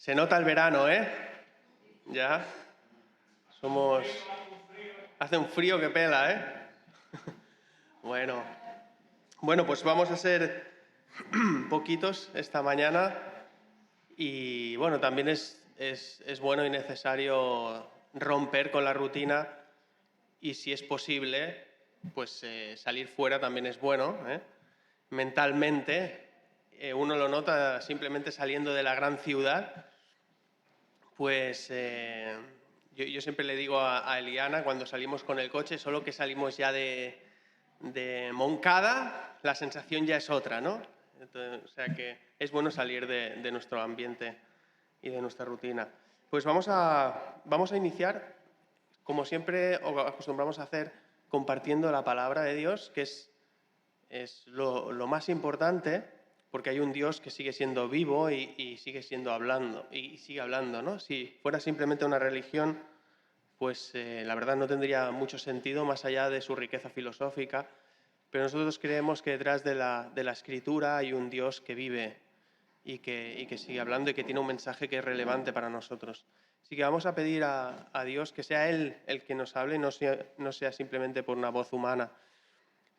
Se nota el verano, ¿eh? Ya. Somos... Hace un frío que pela, ¿eh? Bueno, pues vamos a ser poquitos esta mañana y bueno, también es bueno y necesario romper con la rutina y si es posible, pues salir fuera también es bueno, ¿eh? Mentalmente, uno lo nota simplemente saliendo de la gran ciudad. Pues yo siempre le digo a Eliana, cuando salimos con el coche, solo que salimos ya de Moncada, la sensación ya es otra, ¿no? Entonces, o sea que es bueno salir de nuestro ambiente y de nuestra rutina. Pues vamos a iniciar, como siempre acostumbramos a hacer, compartiendo la palabra de Dios, que es lo más importante, porque hay un Dios que sigue siendo vivo y sigue hablando, ¿no? Si fuera simplemente una religión, pues la verdad no tendría mucho sentido más allá de su riqueza filosófica, pero nosotros creemos que detrás de la Escritura hay un Dios que vive y que sigue hablando y que tiene un mensaje que es relevante para nosotros. Así que vamos a pedir a Dios que sea Él el que nos hable, no sea simplemente por una voz humana.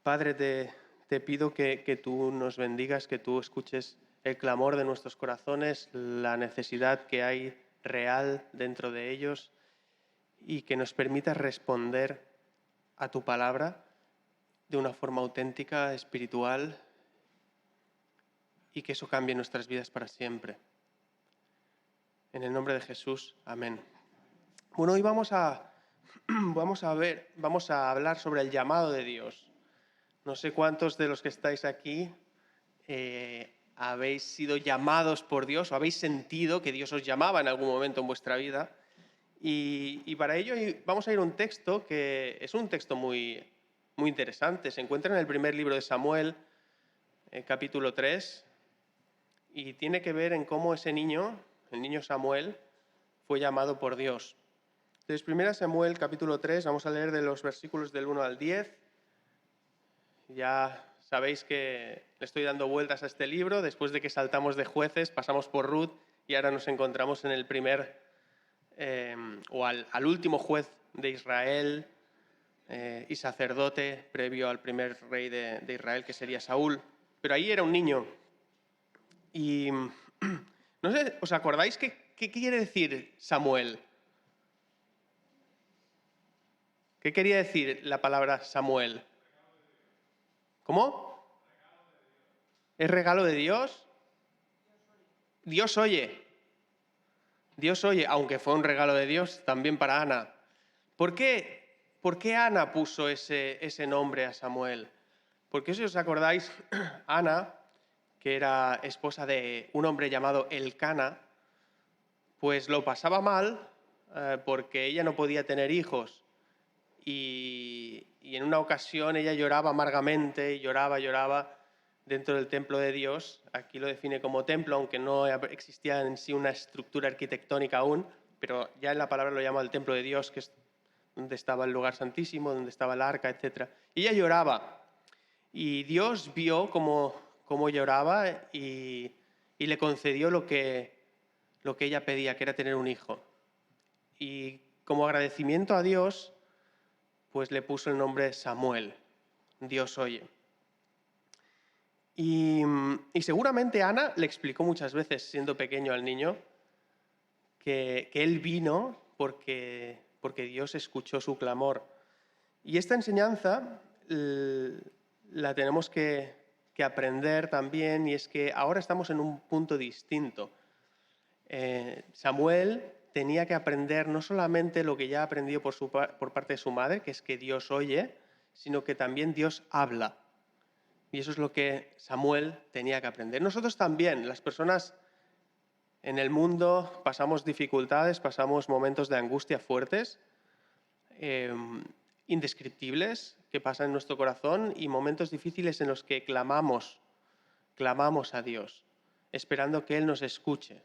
Padre, te pido que tú nos bendigas, que tú escuches el clamor de nuestros corazones, la necesidad que hay real dentro de ellos y que nos permitas responder a tu palabra de una forma auténtica, espiritual y que eso cambie nuestras vidas para siempre. En el nombre de Jesús, amén. Bueno, hoy vamos a hablar sobre el llamado de Dios. No sé cuántos de los que estáis aquí habéis sido llamados por Dios o habéis sentido que Dios os llamaba en algún momento en vuestra vida. Y para ello vamos a ir a un texto que es un texto muy, muy interesante. Se encuentra en el primer libro de Samuel, capítulo 3, y tiene que ver en cómo ese niño, el niño Samuel, fue llamado por Dios. Entonces, 1 Samuel, capítulo 3, vamos a leer de los versículos del 1 al 10. Ya sabéis que le estoy dando vueltas a este libro. Después de que saltamos de jueces, pasamos por Ruth y ahora nos encontramos en el primer, al último juez de Israel y sacerdote previo al primer rey de Israel, que sería Saúl. Pero ahí era un niño. Y no sé, ¿os acordáis qué quiere decir Samuel? ¿Qué quería decir la palabra Samuel? ¿Cómo? ¿Es regalo de Dios? Dios oye. Dios oye, aunque fue un regalo de Dios también para Ana. ¿Por qué Ana puso ese nombre a Samuel? Porque si os acordáis, Ana, que era esposa de un hombre llamado Elcana, pues lo pasaba mal porque ella no podía tener hijos. Y en una ocasión ella lloraba amargamente, lloraba dentro del templo de Dios. Aquí lo define como templo, aunque no existía en sí una estructura arquitectónica aún, pero ya en la palabra lo llama el templo de Dios, que es donde estaba el lugar santísimo, donde estaba el arca, etc. Y ella lloraba. Y Dios vio cómo lloraba y le concedió lo que ella pedía, que era tener un hijo. Y como agradecimiento a Dios, pues le puso el nombre Samuel, Dios oye. Y seguramente Ana le explicó muchas veces, siendo pequeño al niño, que él vino porque Dios escuchó su clamor. Y esta enseñanza la tenemos que aprender también, y es que ahora estamos en un punto distinto. Samuel tenía que aprender no solamente lo que ya ha aprendido por parte de su madre, que es que Dios oye, sino que también Dios habla. Y eso es lo que Samuel tenía que aprender. Nosotros también, las personas en el mundo, pasamos dificultades, pasamos momentos de angustia fuertes, indescriptibles, que pasan en nuestro corazón, y momentos difíciles en los que clamamos a Dios, esperando que Él nos escuche,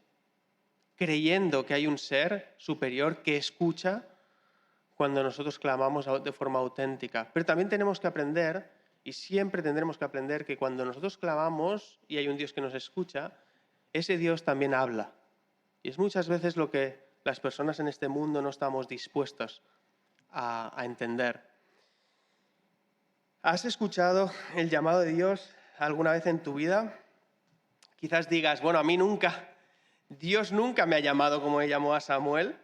creyendo que hay un ser superior que escucha cuando nosotros clamamos de forma auténtica. Pero también tenemos que aprender, y siempre tendremos que aprender, que cuando nosotros clamamos y hay un Dios que nos escucha, ese Dios también habla. Y es muchas veces lo que las personas en este mundo no estamos dispuestos a entender. ¿Has escuchado el llamado de Dios alguna vez en tu vida? Quizás digas, bueno, a mí nunca, Dios nunca me ha llamado como llamó a Samuel,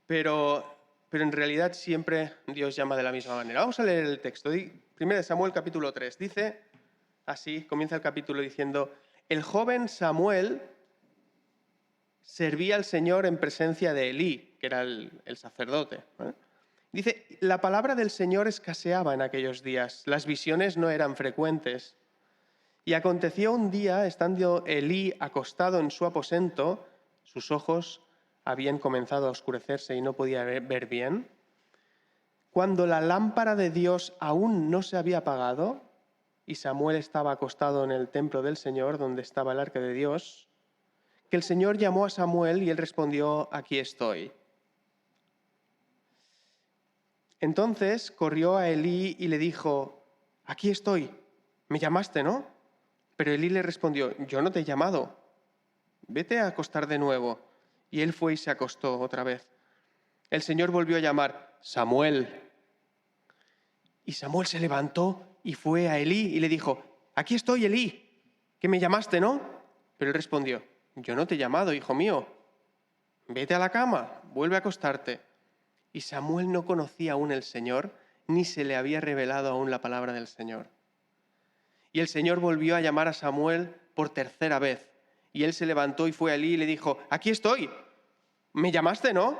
pero en realidad siempre Dios llama de la misma manera. Vamos a leer el texto. 1 Samuel capítulo 3. Dice así, comienza el capítulo diciendo, el joven Samuel servía al Señor en presencia de Elí, que era el sacerdote. Dice, la palabra del Señor escaseaba en aquellos días, las visiones no eran frecuentes. Y aconteció un día, estando Elí acostado en su aposento, sus ojos habían comenzado a oscurecerse y no podía ver bien, cuando la lámpara de Dios aún no se había apagado y Samuel estaba acostado en el templo del Señor, donde estaba el arca de Dios, que el Señor llamó a Samuel y él respondió, aquí estoy. Entonces corrió a Elí y le dijo, aquí estoy, me llamaste, ¿no? Pero Elí le respondió, yo no te he llamado, vete a acostar de nuevo. Y él fue y se acostó otra vez. El Señor volvió a llamar, Samuel. Y Samuel se levantó y fue a Elí y le dijo, aquí estoy, Elí, que me llamaste, ¿no? Pero él respondió, yo no te he llamado, hijo mío, vete a la cama, vuelve a acostarte. Y Samuel no conocía aún el Señor, ni se le había revelado aún la palabra del Señor. Y el Señor volvió a llamar a Samuel por tercera vez. Y él se levantó y fue a Elí y le dijo, aquí estoy, ¿me llamaste, no?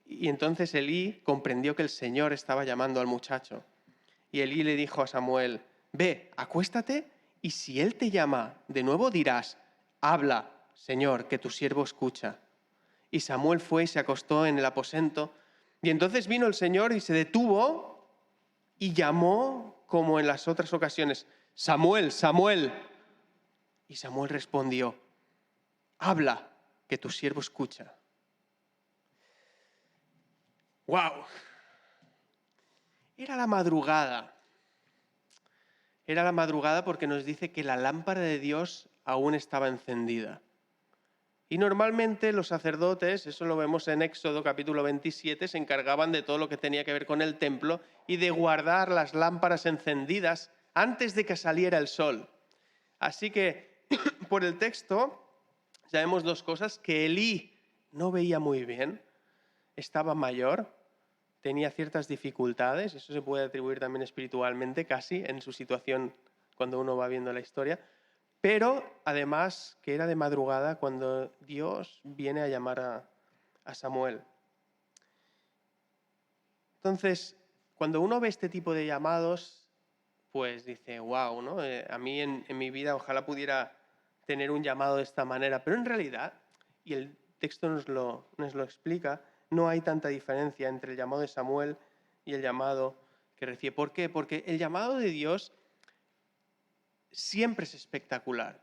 Y entonces Elí comprendió que el Señor estaba llamando al muchacho. Y Elí le dijo a Samuel, ve, acuéstate, y si él te llama de nuevo dirás, habla, Señor, que tu siervo escucha. Y Samuel fue y se acostó en el aposento. Y entonces vino el Señor y se detuvo y llamó como en las otras ocasiones, Samuel, Samuel. Y Samuel respondió, habla, que tu siervo escucha. ¡Wow! Era la madrugada. Era la madrugada porque nos dice que la lámpara de Dios aún estaba encendida. Y normalmente los sacerdotes, eso lo vemos en Éxodo capítulo 27, se encargaban de todo lo que tenía que ver con el templo y de guardar las lámparas encendidas antes de que saliera el sol. Así que por el texto sabemos dos cosas, que Elí no veía muy bien, estaba mayor, tenía ciertas dificultades, eso se puede atribuir también espiritualmente casi en su situación cuando uno va viendo la historia, pero además que era de madrugada cuando Dios viene a llamar a Samuel. Entonces, cuando uno ve este tipo de llamados, pues dice, wow, ¿no? A mí en mi vida ojalá pudiera tener un llamado de esta manera, pero en realidad, y el texto nos lo explica, no hay tanta diferencia entre el llamado de Samuel y el llamado que recibe. ¿Por qué? Porque el llamado de Dios siempre es espectacular,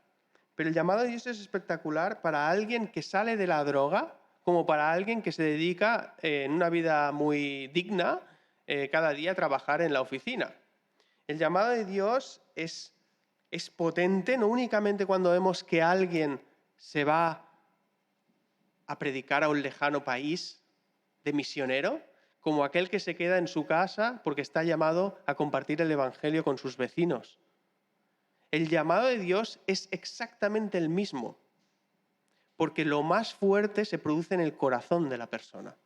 pero el llamado de Dios es espectacular para alguien que sale de la droga, como para alguien que se dedica en una vida muy digna cada día a trabajar en la oficina. El llamado de Dios es potente, no únicamente cuando vemos que alguien se va a predicar a un lejano país de misionero, como aquel que se queda en su casa porque está llamado a compartir el Evangelio con sus vecinos. El llamado de Dios es exactamente el mismo, porque lo más fuerte se produce en el corazón de la persona,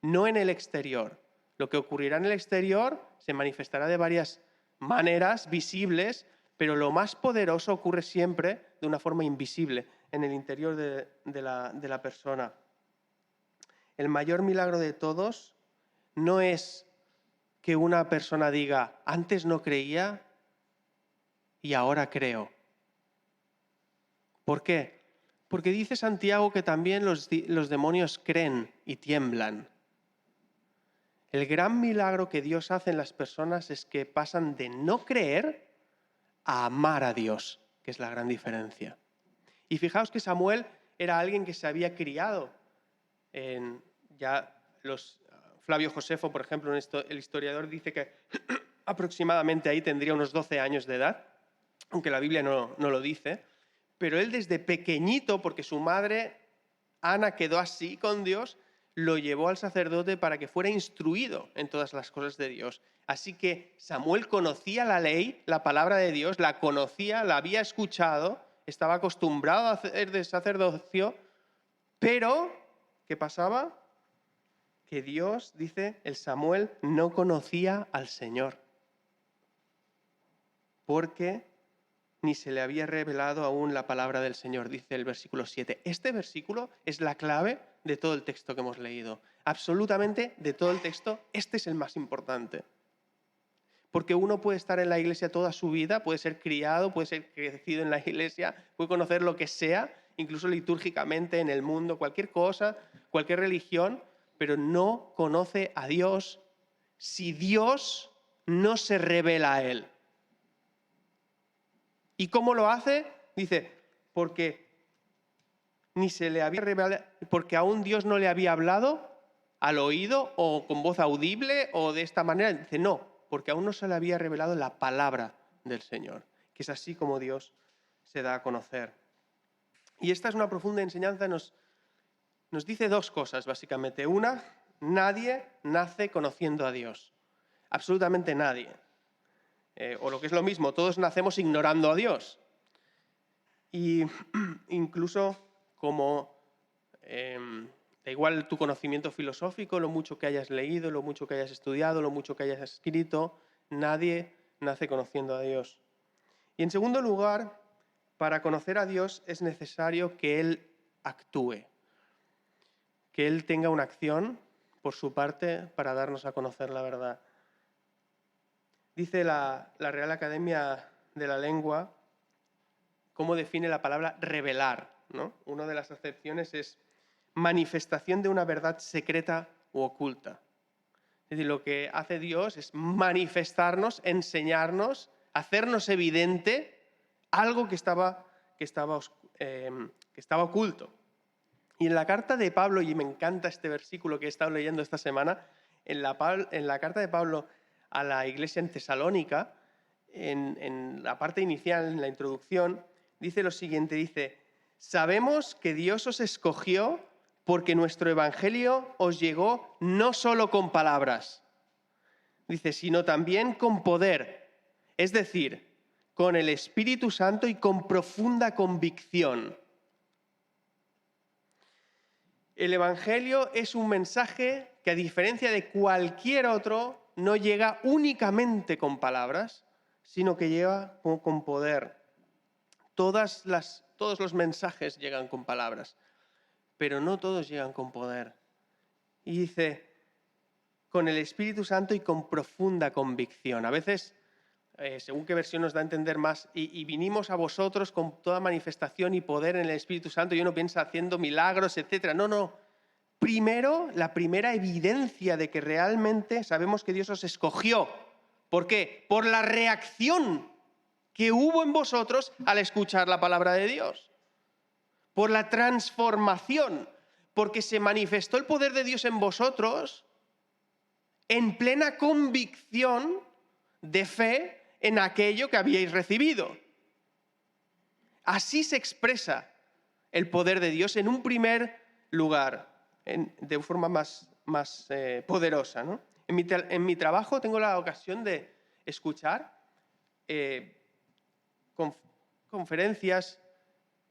no en el exterior. Lo que ocurrirá en el exterior se manifestará de varias maneras visibles, pero lo más poderoso ocurre siempre de una forma invisible, en el interior de la persona. El mayor milagro de todos no es que una persona diga, antes no creía y ahora creo. ¿Por qué? Porque dice Santiago que también los demonios creen y tiemblan. El gran milagro que Dios hace en las personas es que pasan de no creer a amar a Dios, que es la gran diferencia. Y fijaos que Samuel era alguien que se había criado en Flavio Josefo, por ejemplo, el historiador dice que aproximadamente ahí tendría unos 12 años de edad, aunque la Biblia no lo dice, pero él desde pequeñito, porque su madre, Ana, quedó así con Dios, lo llevó al sacerdote para que fuera instruido en todas las cosas de Dios. Así que Samuel conocía la ley, la palabra de Dios, la conocía, la había escuchado, estaba acostumbrado a hacer de sacerdocio, pero ¿qué pasaba? Que Dios, dice el Samuel, no conocía al Señor, porque ni se le había revelado aún la palabra del Señor, dice el versículo 7. Este versículo es la clave de todo el texto que hemos leído. Absolutamente de todo el texto, este es el más importante. Porque uno puede estar en la iglesia toda su vida, puede ser criado, puede ser crecido en la iglesia, puede conocer lo que sea, incluso litúrgicamente en el mundo, cualquier cosa, cualquier religión, pero no conoce a Dios si Dios no se revela a él. ¿Y cómo lo hace? Dice, porque ni se le había revelado, porque aún Dios no le había hablado al oído o con voz audible o de esta manera. Dice, no, porque aún no se le había revelado la palabra del Señor, que es así como Dios se da a conocer. Y esta es una profunda enseñanza, nos dice dos cosas, básicamente. Una, nadie nace conociendo a Dios. Absolutamente nadie. O lo que es lo mismo, todos nacemos ignorando a Dios. Y incluso como da igual tu conocimiento filosófico, lo mucho que hayas leído, lo mucho que hayas estudiado, lo mucho que hayas escrito, nadie nace conociendo a Dios. Y en segundo lugar, para conocer a Dios es necesario que Él actúe, que Él tenga una acción por su parte para darnos a conocer la verdad. Dice la Real Academia de la Lengua cómo define la palabra revelar, ¿no? Una de las acepciones es manifestación de una verdad secreta u oculta. Es decir, lo que hace Dios es manifestarnos, enseñarnos, hacernos evidente algo que estaba oculto. Y en la carta de Pablo, y me encanta este versículo que he estado leyendo esta semana, en la carta de Pablo a la iglesia en Tesalónica, en la parte inicial, en la introducción, dice lo siguiente, dice, sabemos que Dios os escogió porque nuestro evangelio os llegó no solo con palabras, dice, sino también con poder, es decir, con el Espíritu Santo y con profunda convicción. El evangelio es un mensaje que, a diferencia de cualquier otro, no llega únicamente con palabras, sino que llega con poder. Todos los mensajes llegan con palabras, pero no todos llegan con poder. Y dice, con el Espíritu Santo y con profunda convicción. A veces, según qué versión nos da a entender más, y vinimos a vosotros con toda manifestación y poder en el Espíritu Santo, y uno piensa haciendo milagros, etc. No. Primero, la primera evidencia de que realmente sabemos que Dios os escogió. ¿Por qué? Por la reacción que hubo en vosotros al escuchar la palabra de Dios. Por la transformación, porque se manifestó el poder de Dios en vosotros en plena convicción de fe en aquello que habíais recibido. Así se expresa el poder de Dios en un primer lugar, de forma más poderosa, ¿no? En mi trabajo tengo la ocasión de escuchar conferencias,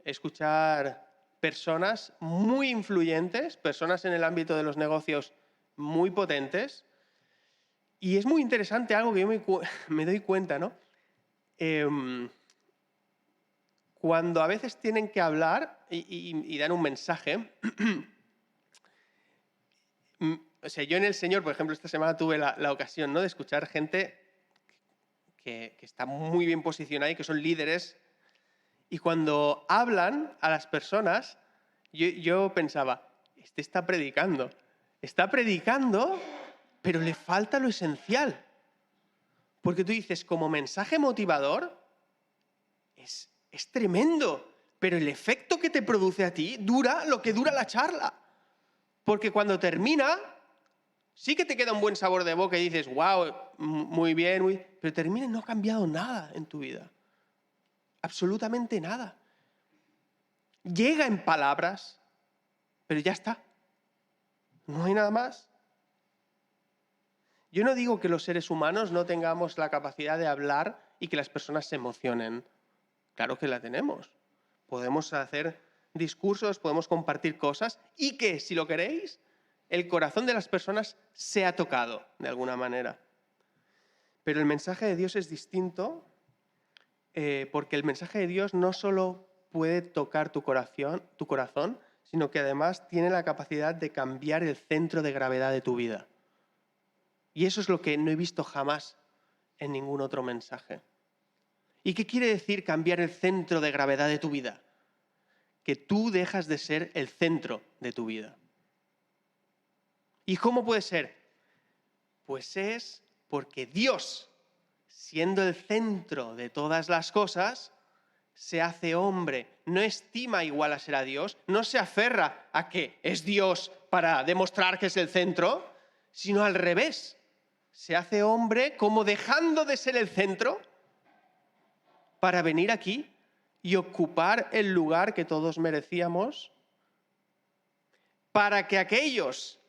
escuchar personas muy influyentes, personas en el ámbito de los negocios muy potentes, y es muy interesante algo que yo me doy cuenta, ¿no? Cuando a veces tienen que hablar y dan un mensaje, o sea, yo en el Señor, por ejemplo, esta semana tuve la ocasión, ¿no?, de escuchar gente que está muy bien posicionada y que son líderes, y cuando hablan a las personas, yo pensaba, este está predicando, pero le falta lo esencial. Porque tú dices, como mensaje motivador, es tremendo, pero el efecto que te produce a ti dura lo que dura la charla. Porque cuando termina, sí que te queda un buen sabor de boca y dices, wow, muy bien, pero termina y no ha cambiado nada en tu vida. Absolutamente nada. llega en palabras, pero ya está. No hay nada más. Yo no digo que los seres humanos no tengamos la capacidad de hablar y que las personas se emocionen. Claro que la tenemos. Podemos hacer discursos, podemos compartir cosas y que, si lo queréis, el corazón de las personas sea tocado de alguna manera. Pero el mensaje de Dios es distinto porque el mensaje de Dios no solo puede tocar tu corazón, sino que además tiene la capacidad de cambiar el centro de gravedad de tu vida. Y eso es lo que no he visto jamás en ningún otro mensaje. ¿Y qué quiere decir cambiar el centro de gravedad de tu vida? Que tú dejas de ser el centro de tu vida. ¿Y cómo puede ser? Pues es porque Dios, siendo el centro de todas las cosas, se hace hombre, no estima igual a ser a Dios, no se aferra a que es Dios para demostrar que es el centro, sino al revés. Se hace hombre como dejando de ser el centro para venir aquí y ocupar el lugar que todos merecíamos, para que aquellos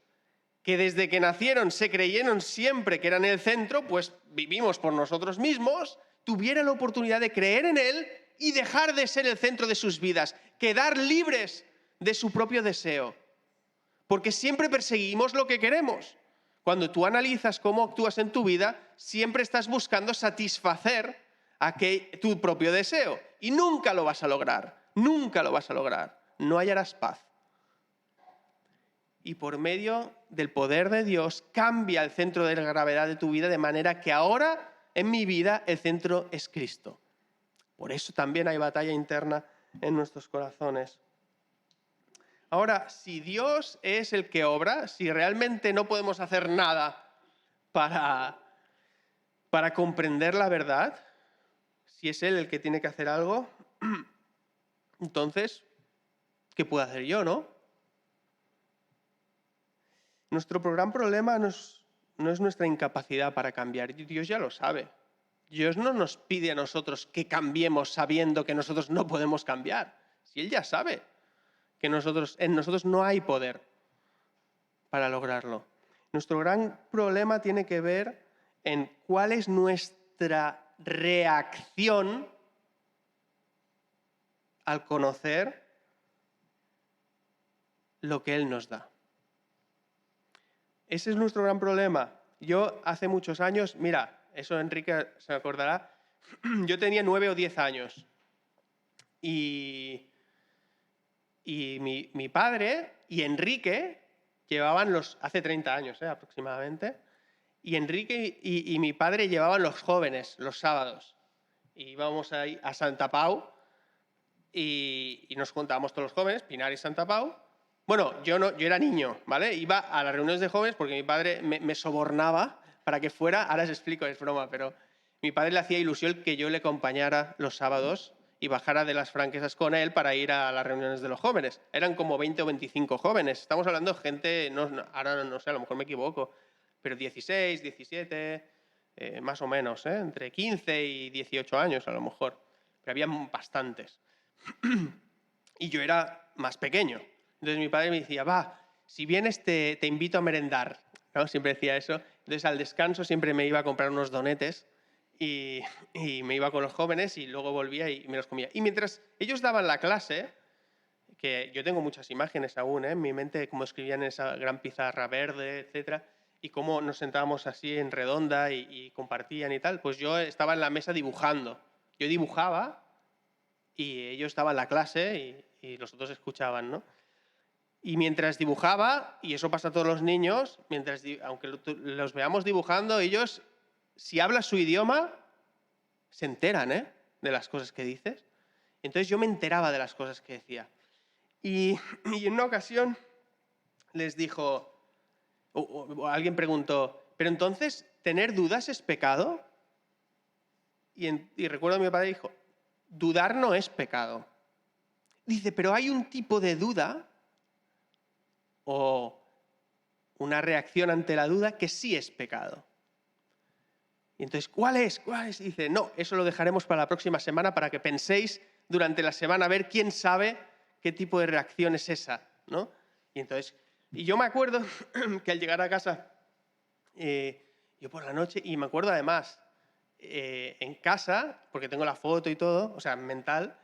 que desde que nacieron se creyeron siempre que eran el centro, pues vivimos por nosotros mismos, tuvieran la oportunidad de creer en Él y dejar de ser el centro de sus vidas, quedar libres de su propio deseo. Porque siempre perseguimos lo que queremos. Cuando tú analizas cómo actúas en tu vida, siempre estás buscando satisfacer tu propio deseo. Y nunca lo vas a lograr. Nunca lo vas a lograr. No hallarás paz. Y por medio del poder de Dios, cambia el centro de la gravedad de tu vida de manera que ahora, en mi vida, el centro es Cristo. Por eso también hay batalla interna en nuestros corazones. Ahora, si Dios es el que obra, si realmente no podemos hacer nada para comprender la verdad, si es Él el que tiene que hacer algo, entonces, ¿qué puedo hacer yo, no? Nuestro gran problema no es nuestra incapacidad para cambiar. Dios ya lo sabe. Dios no nos pide a nosotros que cambiemos sabiendo que nosotros no podemos cambiar. Si Él ya sabe que en nosotros no hay poder para lograrlo. Nuestro gran problema tiene que ver en cuál es nuestra reacción al conocer lo que Él nos da. Ese es nuestro gran problema. Yo hace muchos años, mira, eso Enrique se acordará, yo tenía 9 o 10 años y mi padre y Enrique llevaban hace 30 años aproximadamente, y Enrique y mi padre llevaban los jóvenes los sábados. Y íbamos ahí a Santa Pau y nos juntábamos todos los jóvenes, Pinar y Santa Pau. Bueno, yo era niño, ¿vale? Iba a las reuniones de jóvenes porque mi padre me sobornaba para que fuera, ahora os explico, es broma, pero mi padre le hacía ilusión que yo le acompañara los sábados y bajara de las franquesas con él para ir a las reuniones de los jóvenes. Eran como 20 o 25 jóvenes. Estamos hablando de gente, ahora no sé, a lo mejor me equivoco, pero 16, 17, más o menos, entre 15 y 18 años a lo mejor. Pero había bastantes. Y yo era más pequeño. Entonces mi padre me decía, va, si vienes te invito a merendar, ¿no? Siempre decía eso. Entonces al descanso siempre me iba a comprar unos donetes y me iba con los jóvenes y luego volvía y me los comía. Y mientras ellos daban la clase, que yo tengo muchas imágenes aún en mi mente, cómo escribían en esa gran pizarra verde, etcétera, y cómo nos sentábamos así en redonda y compartían y tal, pues yo estaba en la mesa dibujando. Yo dibujaba y ellos estaban en la clase y los otros escuchaban, ¿no? Y mientras dibujaba, y eso pasa a todos los niños, aunque los veamos dibujando, ellos, si hablas su idioma, se enteran de las cosas que dices. Entonces yo me enteraba de las cosas que decía. Y en una ocasión les dijo, o alguien preguntó, ¿pero entonces tener dudas es pecado? Y recuerdo a mi padre dijo, dudar no es pecado. Dice, pero hay un tipo de duda o una reacción ante la duda que sí es pecado. Y entonces, ¿cuál es? Y dice, no, eso lo dejaremos para la próxima semana para que penséis durante la semana a ver quién sabe qué tipo de reacción es esa, ¿no? Y yo me acuerdo que al llegar a casa, yo por la noche, y me acuerdo además, en casa, porque tengo la foto y todo, o sea, mental,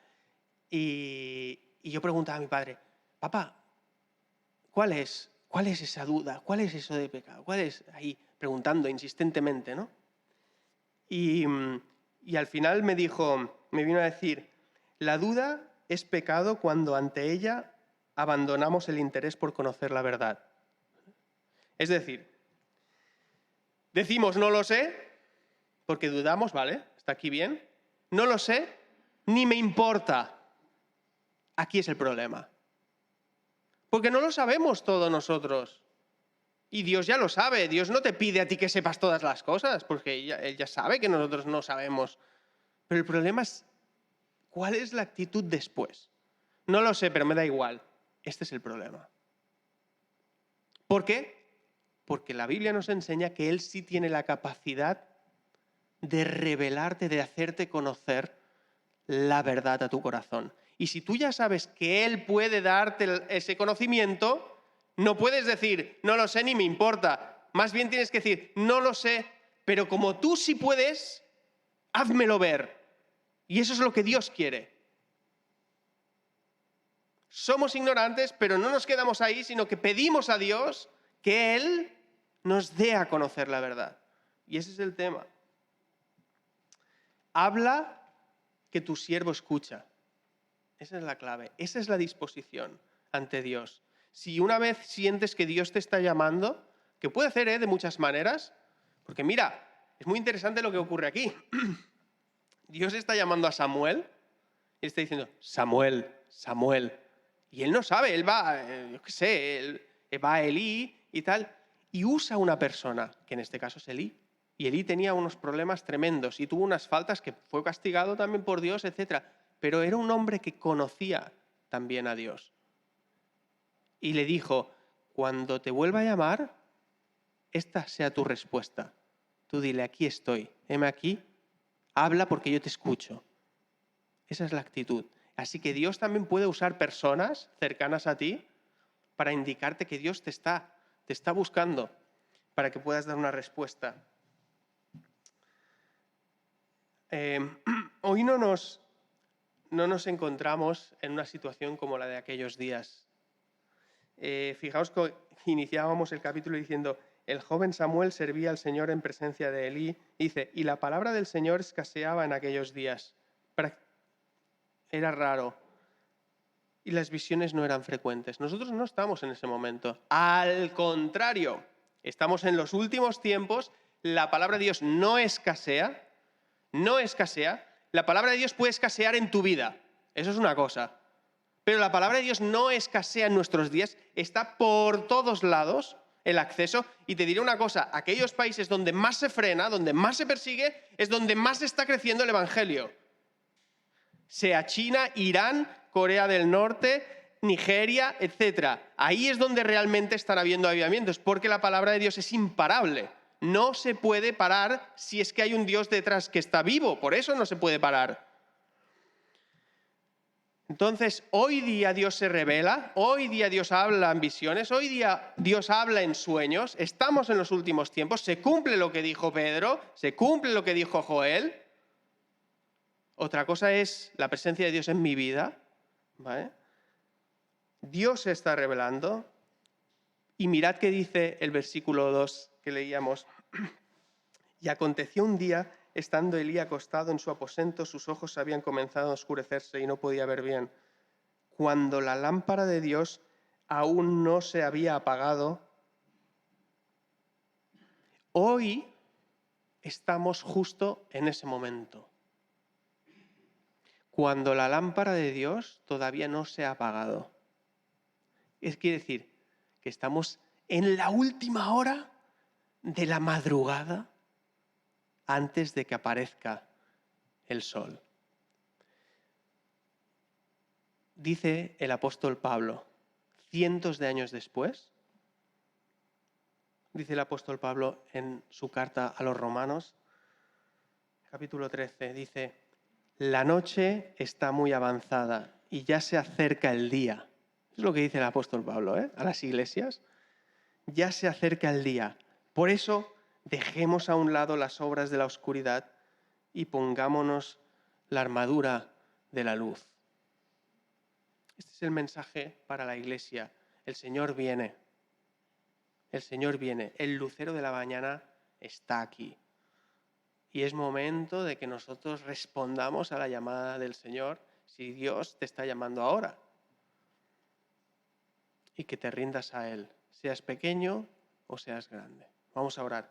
y yo preguntaba a mi padre, papá, ¿cuál es esa duda? ¿Cuál es eso de pecado? ¿Cuál es? Ahí preguntando insistentemente, ¿no? Y al final me vino a decir, la duda es pecado cuando ante ella abandonamos el interés por conocer la verdad. Es decir, decimos no lo sé, porque dudamos, ¿vale? Está aquí bien. No lo sé, ni me importa. Aquí es el problema. Porque no lo sabemos todos nosotros. Y Dios ya lo sabe. Dios no te pide a ti que sepas todas las cosas, porque Él ya sabe que nosotros no sabemos. Pero el problema es, ¿cuál es la actitud después? No lo sé, pero me da igual. Este es el problema. ¿Por qué? Porque la Biblia nos enseña que Él sí tiene la capacidad de revelarte, de hacerte conocer la verdad a tu corazón. Y si tú ya sabes que Él puede darte ese conocimiento, no puedes decir, no lo sé ni me importa. Más bien tienes que decir, no lo sé, pero como tú sí puedes, házmelo ver. Y eso es lo que Dios quiere. Somos ignorantes, pero no nos quedamos ahí, sino que pedimos a Dios que Él nos dé a conocer la verdad. Y ese es el tema. Habla que tu siervo escucha. Esa es la clave, esa es la disposición ante Dios. Si una vez sientes que Dios te está llamando, que puede hacer de muchas maneras, porque mira, es muy interesante lo que ocurre aquí. Dios está llamando a Samuel y está diciendo, Samuel, Samuel. Y él no sabe, él va, yo qué sé, él va a Elí y tal, y usa una persona, que en este caso es Elí. Y Elí tenía unos problemas tremendos y tuvo unas faltas que fue castigado también por Dios, etc. Pero era un hombre que conocía también a Dios. Y le dijo, cuando te vuelva a llamar, esta sea tu respuesta. Tú dile, aquí estoy, heme aquí, habla porque yo te escucho. Esa es la actitud. Así que Dios también puede usar personas cercanas a ti para indicarte que Dios te está buscando para que puedas dar una respuesta. Hoy no nos encontramos en una situación como la de aquellos días. Fijaos que iniciábamos el capítulo diciendo, el joven Samuel servía al Señor en presencia de Elí. Dice, y la palabra del Señor escaseaba en aquellos días. Era raro. Y las visiones no eran frecuentes. Nosotros no estamos en ese momento. Al contrario, estamos en los últimos tiempos. La palabra de Dios no escasea. No escasea. La palabra de Dios puede escasear en tu vida. Eso es una cosa. Pero la palabra de Dios no escasea en nuestros días. Está por todos lados el acceso. Y te diré una cosa. Aquellos países donde más se frena, donde más se persigue, es donde más está creciendo el evangelio. Sea China, Irán, Corea del Norte, Nigeria, etc. Ahí es donde realmente están habiendo avivamientos, porque la palabra de Dios es imparable. No se puede parar si es que hay un Dios detrás que está vivo, por eso no se puede parar. Entonces, hoy día Dios se revela, hoy día Dios habla en visiones, hoy día Dios habla en sueños, estamos en los últimos tiempos, se cumple lo que dijo Pedro, se cumple lo que dijo Joel. Otra cosa es la presencia de Dios en mi vida, ¿vale? Dios se está revelando y mirad qué dice el versículo 2 que leíamos. Y aconteció un día, estando Elí acostado en su aposento, sus ojos habían comenzado a oscurecerse y no podía ver bien. Cuando la lámpara de Dios aún no se había apagado, hoy estamos justo en ese momento. Cuando la lámpara de Dios todavía no se ha apagado. Quiere decir que estamos en la última hora de la madrugada antes de que aparezca el sol. Dice el apóstol Pablo, cientos de años después, dice el apóstol Pablo en su carta a los Romanos, capítulo 13, dice, la noche está muy avanzada y ya se acerca el día. Es lo que dice el apóstol Pablo, a las iglesias. Ya se acerca el día. Por eso dejemos a un lado las obras de la oscuridad y pongámonos la armadura de la luz. Este es el mensaje para la iglesia. El Señor viene. El Señor viene. El lucero de la mañana está aquí. Y es momento de que nosotros respondamos a la llamada del Señor si Dios te está llamando ahora. Y que te rindas a Él, seas pequeño o seas grande. Vamos a orar.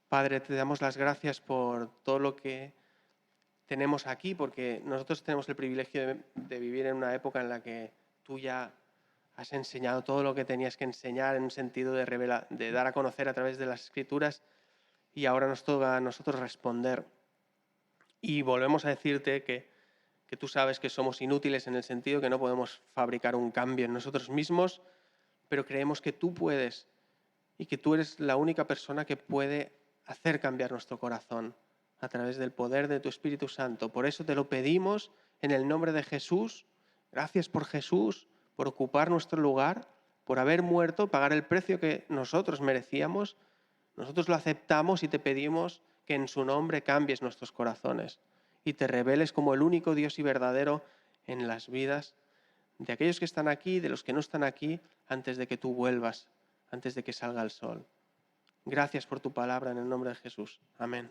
Padre, te damos las gracias por todo lo que tenemos aquí, porque nosotros tenemos el privilegio de vivir en una época en la que tú ya has enseñado todo lo que tenías que enseñar en un sentido de dar a conocer a través de las Escrituras, y ahora nos toca a nosotros responder. Y volvemos a decirte que tú sabes que somos inútiles en el sentido que no podemos fabricar un cambio en nosotros mismos, pero creemos que tú puedes y que tú eres la única persona que puede hacer cambiar nuestro corazón a través del poder de tu Espíritu Santo. Por eso te lo pedimos en el nombre de Jesús. Gracias por Jesús, por ocupar nuestro lugar, por haber muerto, pagar el precio que nosotros merecíamos. Nosotros lo aceptamos y te pedimos que en su nombre cambies nuestros corazones y te reveles como el único Dios y verdadero en las vidas de aquellos que están aquí y de los que no están aquí antes de que tú vuelvas, antes de que salga el sol. Gracias por tu palabra en el nombre de Jesús. Amén.